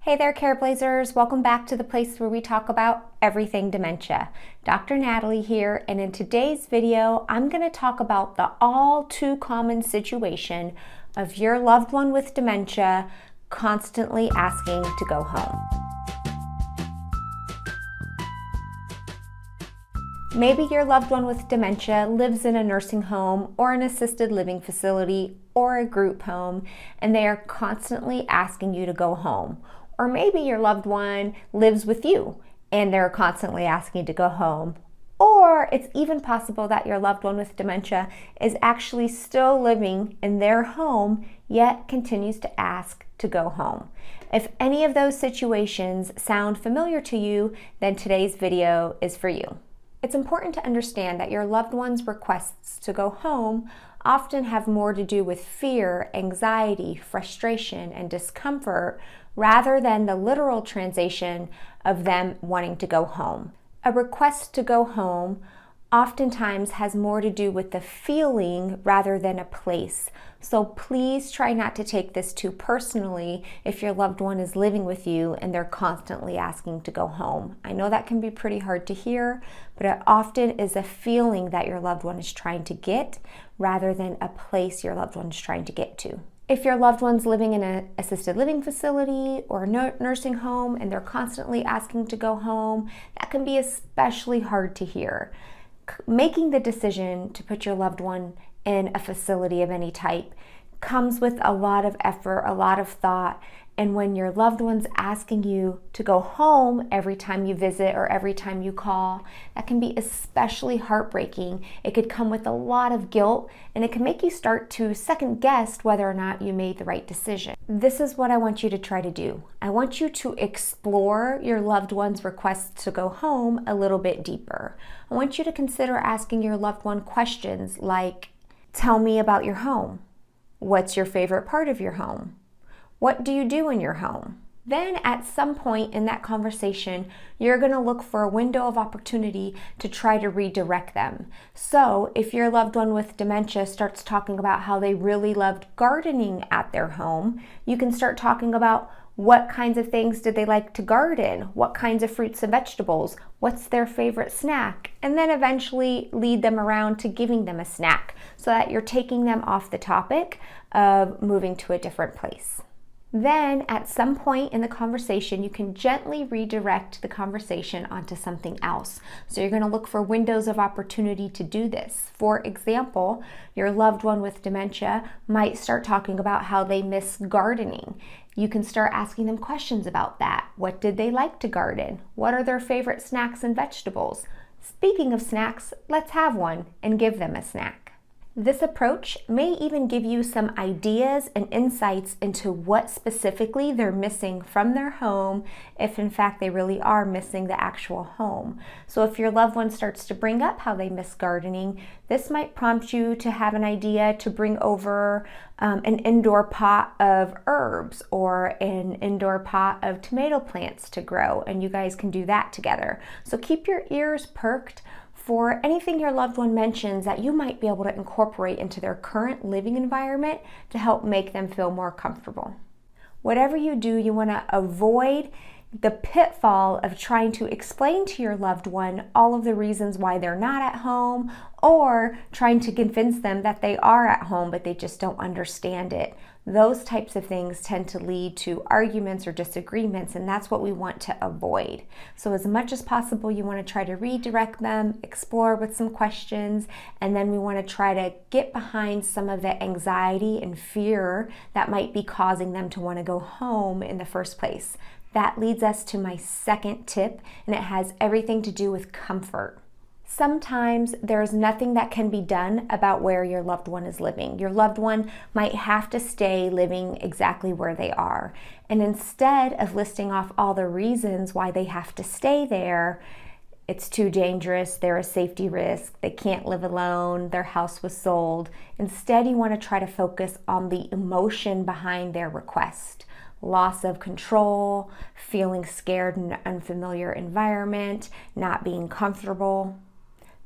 Hey there, Careblazers. Welcome back to the place where we talk about everything dementia. Dr. Natalie here, and in today's video, I'm going to talk about the all too common situation of your loved one with dementia constantly asking to go home. Maybe your loved one with dementia lives in a nursing home or an assisted living facility or a group home, and they are constantly asking you to go home. Or maybe your loved one lives with you and they're constantly asking you to go home. Or it's even possible that your loved one with dementia is actually still living in their home, yet continues to ask to go home. If any of those situations sound familiar to you, then today's video is for you. It's important to understand that your loved one's requests to go home often have more to do with fear, anxiety, frustration, and discomfort rather than the literal translation of them wanting to go home. A request to go home oftentimes has more to do with the feeling rather than a place. So please try not to take this too personally if your loved one is living with you and they're constantly asking to go home. I know that can be pretty hard to hear, but it often is a feeling that your loved one is trying to get rather than a place your loved one is trying to get to. If your loved one's living in an assisted living facility or a nursing home and they're constantly asking to go home, that can be especially hard to hear. Making the decision to put your loved one in a facility of any type comes with a lot of effort, a lot of thought, and when your loved one's asking you to go home every time you visit or every time you call, that can be especially heartbreaking. It could come with a lot of guilt, and it can make you start to second guess whether or not you made the right decision. This is what I want you to try to do. I want you to explore your loved one's requests to go home a little bit deeper. I want you to consider asking your loved one questions like, tell me about your home. What's your favorite part of your home? What do you do in your home? Then at some point in that conversation, you're going to look for a window of opportunity to try to redirect them. So if your loved one with dementia starts talking about how they really loved gardening at their home, you can start talking about what kinds of things did they like to garden? What kinds of fruits and vegetables? What's their favorite snack? And then eventually lead them around to giving them a snack so that you're taking them off the topic of moving to a different place. Then at some point in the conversation, you can gently redirect the conversation onto something else. So you're going to look for windows of opportunity to do this. For example, your loved one with dementia might start talking about how they miss gardening. You can start asking them questions about that. What did they like to garden? What are their favorite snacks and vegetables? Speaking of snacks, let's have one and give them a snack. This approach may even give you some ideas and insights into what specifically they're missing from their home, if in fact they really are missing the actual home. So if your loved one starts to bring up how they miss gardening, this might prompt you to have an idea to bring over an indoor pot of herbs or an indoor pot of tomato plants to grow, and you guys can do that together. So keep your ears perked for anything your loved one mentions that you might be able to incorporate into their current living environment to help make them feel more comfortable. Whatever you do, you want to avoid the pitfall of trying to explain to your loved one all of the reasons why they're not at home, or trying to convince them that they are at home but they just don't understand it. Those types of things tend to lead to arguments or disagreements, and that's what we want to avoid. So as much as possible, you want to try to redirect them, explore with some questions, and then we want to try to get behind some of the anxiety and fear that might be causing them to want to go home in the first place. That leads us to my second tip, and it has everything to do with comfort. Sometimes there's nothing that can be done about where your loved one is living. Your loved one might have to stay living exactly where they are. And instead of listing off all the reasons why they have to stay there, it's too dangerous, they're a safety risk, they can't live alone, their house was sold. Instead, you want to try to focus on the emotion behind their request. Loss of control, feeling scared in an unfamiliar environment, not being comfortable.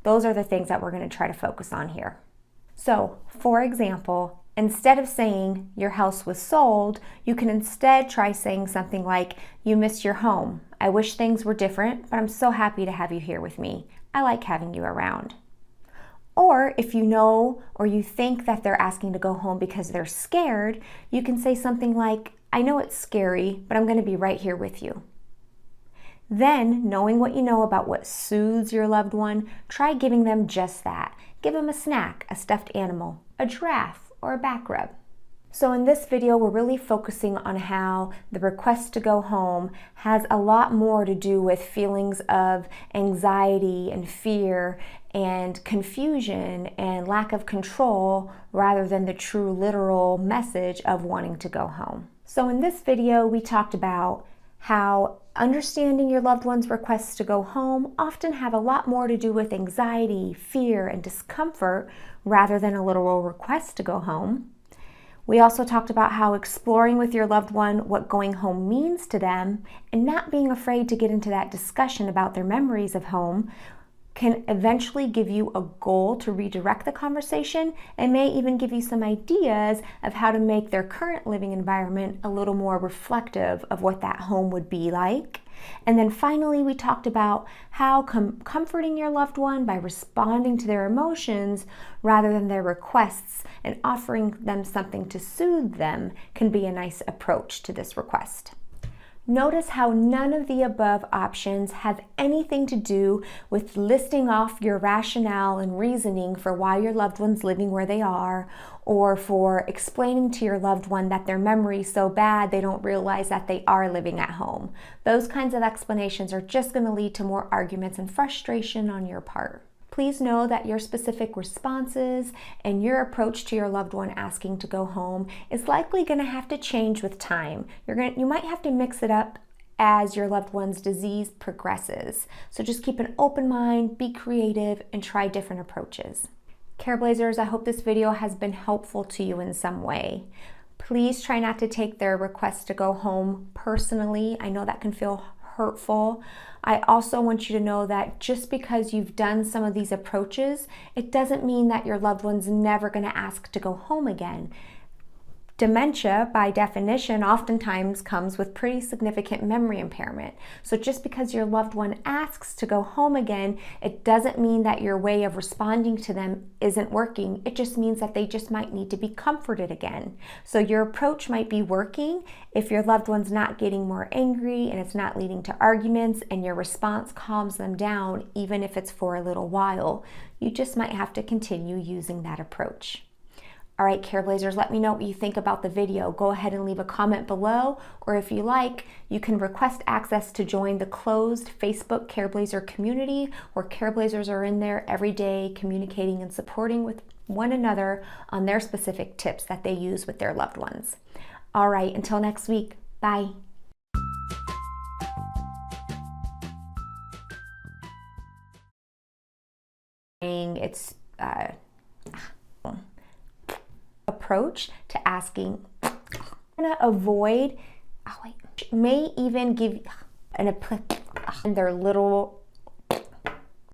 Those are the things that we're going to try to focus on here. So, for example, Instead of saying your house was sold, you can instead try saying something like, you missed your home. I wish things were different, but I'm so happy to have you here with me. I like having you around. Or if you know or you think that they're asking to go home because they're scared, you can say something like, I know it's scary, but I'm going to be right here with you. Then, knowing what you know about what soothes your loved one, try giving them just that. Give them a snack, a stuffed animal, a giraffe, or a back rub. So in this video, we're really focusing on how the request to go home has a lot more to do with feelings of anxiety and fear and confusion and lack of control rather than the true literal message of wanting to go home. So in this video, we talked about how understanding your loved one's requests to go home often have a lot more to do with anxiety, fear, and discomfort rather than a literal request to go home. We also talked about how exploring with your loved one what going home means to them and not being afraid to get into that discussion about their memories of home can eventually give you a goal to redirect the conversation and may even give you some ideas of how to make their current living environment a little more reflective of what that home would be like. And then finally, we talked about how comforting your loved one by responding to their emotions rather than their requests and offering them something to soothe them can be a nice approach to this request. Notice how none of the above options have anything to do with listing off your rationale and reasoning for why your loved one's living where they are, or for explaining to your loved one that their memory's so bad they don't realize that they are living at home. Those kinds of explanations are just going to lead to more arguments and frustration on your part. Please know that your specific responses and your approach to your loved one asking to go home is likely going to have to change with time. You might have to mix it up as your loved one's disease progresses. So just keep an open mind, be creative, and try different approaches. Careblazers, I hope this video has been helpful to you in some way. Please try not to take their request to go home personally. I know that can feel hurtful. I also want you to know that just because you've done some of these approaches, it doesn't mean that your loved one's never going to ask to go home again. Dementia, by definition, oftentimes comes with pretty significant memory impairment. So just because your loved one asks to go home again, it doesn't mean that your way of responding to them isn't working. It just means that they just might need to be comforted again. So your approach might be working if your loved one's not getting more angry and it's not leading to arguments and your response calms them down, even if it's for a little while. You just might have to continue using that approach. All right, Careblazers, let me know what you think about the video. Go ahead and leave a comment below, or if you like, you can request access to join the closed Facebook Careblazer community, where Careblazers are in there every day communicating and supporting with one another on their specific tips that they use with their loved ones. All right, until next week, bye. It's approach to asking. I'm gonna avoid, may even give an in their little